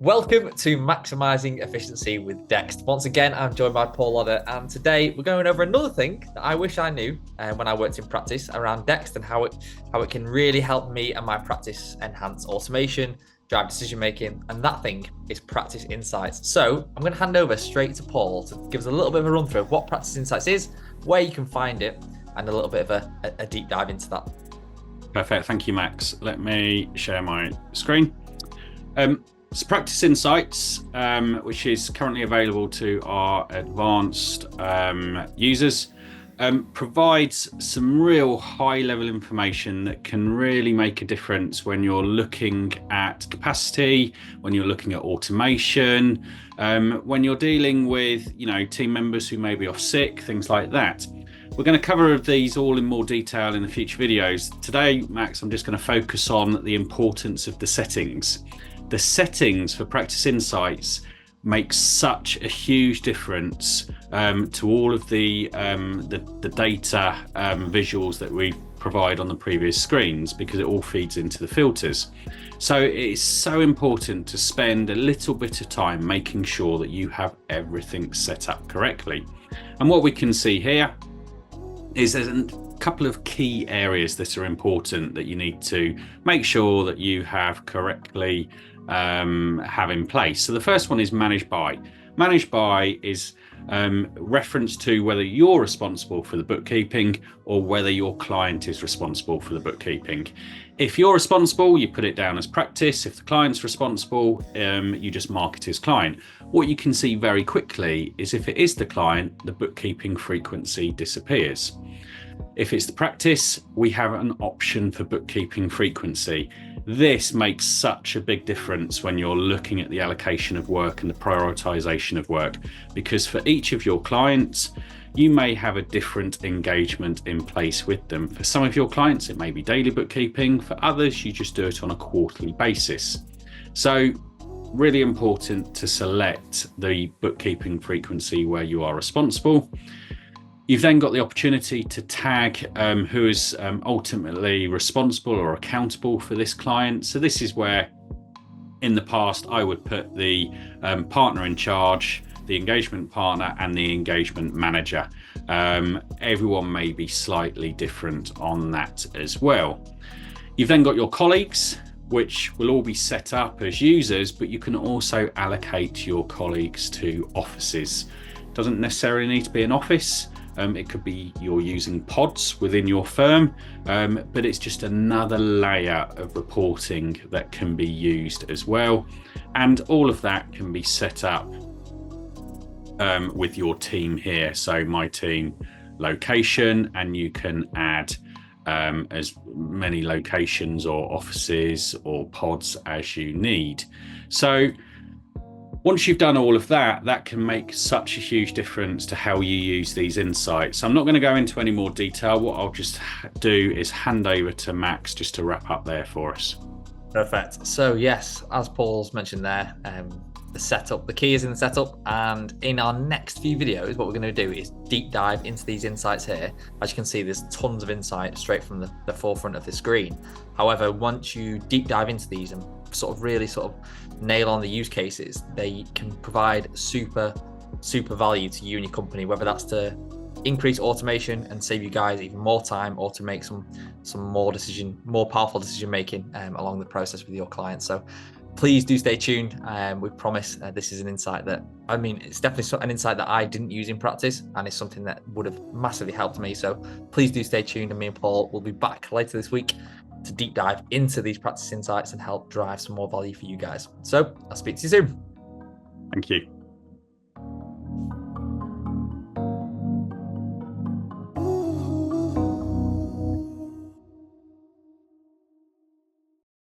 Welcome to Maximising Efficiency with Dext. Once again, I'm joined by Paul Lodder, and today we're going over another thing that I wish I knew when I worked in practice around Dext and how it can really help me and my practice enhance automation, drive decision making, and that thing is practice insights. So I'm going to hand over straight to Paul to give us a little bit of a run through of what practice insights is, where you can find it, and a little bit of a deep dive into that. Perfect, thank you, Max. Let me share my screen. So Practice Insights, which is currently available to our advanced users, provides some real high-level information that can really make a difference when you're looking at capacity, when you're looking at automation, when you're dealing with team members who may be off sick, things like that. We're going to cover these all in more detail in the future videos. Today, Max, I'm just going to focus on the importance of the settings. The settings for Practice Insights make such a huge difference to all of the data visuals that we provide on the previous screens, because it all feeds into the filters. So it is so important to spend a little bit of time making sure that you have everything set up correctly. And what we can see here is there's a couple of key areas that are important that you need to make sure that you have correctly have in place. So the first one is manage by. Manage by is reference to whether you're responsible for the bookkeeping or whether your client is responsible for the bookkeeping. If you're responsible, you put it down as practice. If the client's responsible, you just mark it as client. What you can see very quickly is if it is the client, the bookkeeping frequency disappears. If it's the practice, we have an option for bookkeeping frequency. This makes such a big difference when you're looking at the allocation of work and the prioritization of work, because for each of your clients, you may have a different engagement in place with them. For some of your clients, it may be daily bookkeeping. For others, you just do it on a quarterly basis. So really important to select the bookkeeping frequency where you are responsible. You've then got the opportunity to tag who is ultimately responsible or accountable for this client. So this is where, in the past, I would put the partner in charge, the engagement partner, and the engagement manager. Everyone may be slightly different on that as well. You've then got your colleagues, which will all be set up as users, but you can also allocate your colleagues to offices. Doesn't necessarily need to be an office. It could be you're using pods within your firm, but it's just another layer of reporting that can be used as well. And all of that can be set up with your team here. So my team location, and you can add as many locations or offices or pods as you need. So once you've done all of that, that can make such a huge difference to how you use these insights. I'm not going to go into any more detail. What I'll just do is hand over to Max just to wrap up there for us. Perfect. So yes, as Paul's mentioned there, the setup, the key is in the setup, and in our next few videos, what we're going to do is deep dive into these insights here. As you can see, there's tons of insight straight from the forefront of the screen. However, once you deep dive into these and really nail on the use cases, they can provide super value to you and your company, whether that's to increase automation and save you guys even more time, or to make some more powerful decision making along the process with your clients. So please do stay tuned. We promise this is an insight that, it's definitely an insight that I didn't use in practice, and it's something that would have massively helped me. So please do stay tuned, and me and Paul will be back later this week to deep dive into these practice insights and help drive some more value for you guys. So I'll speak to you soon. Thank you.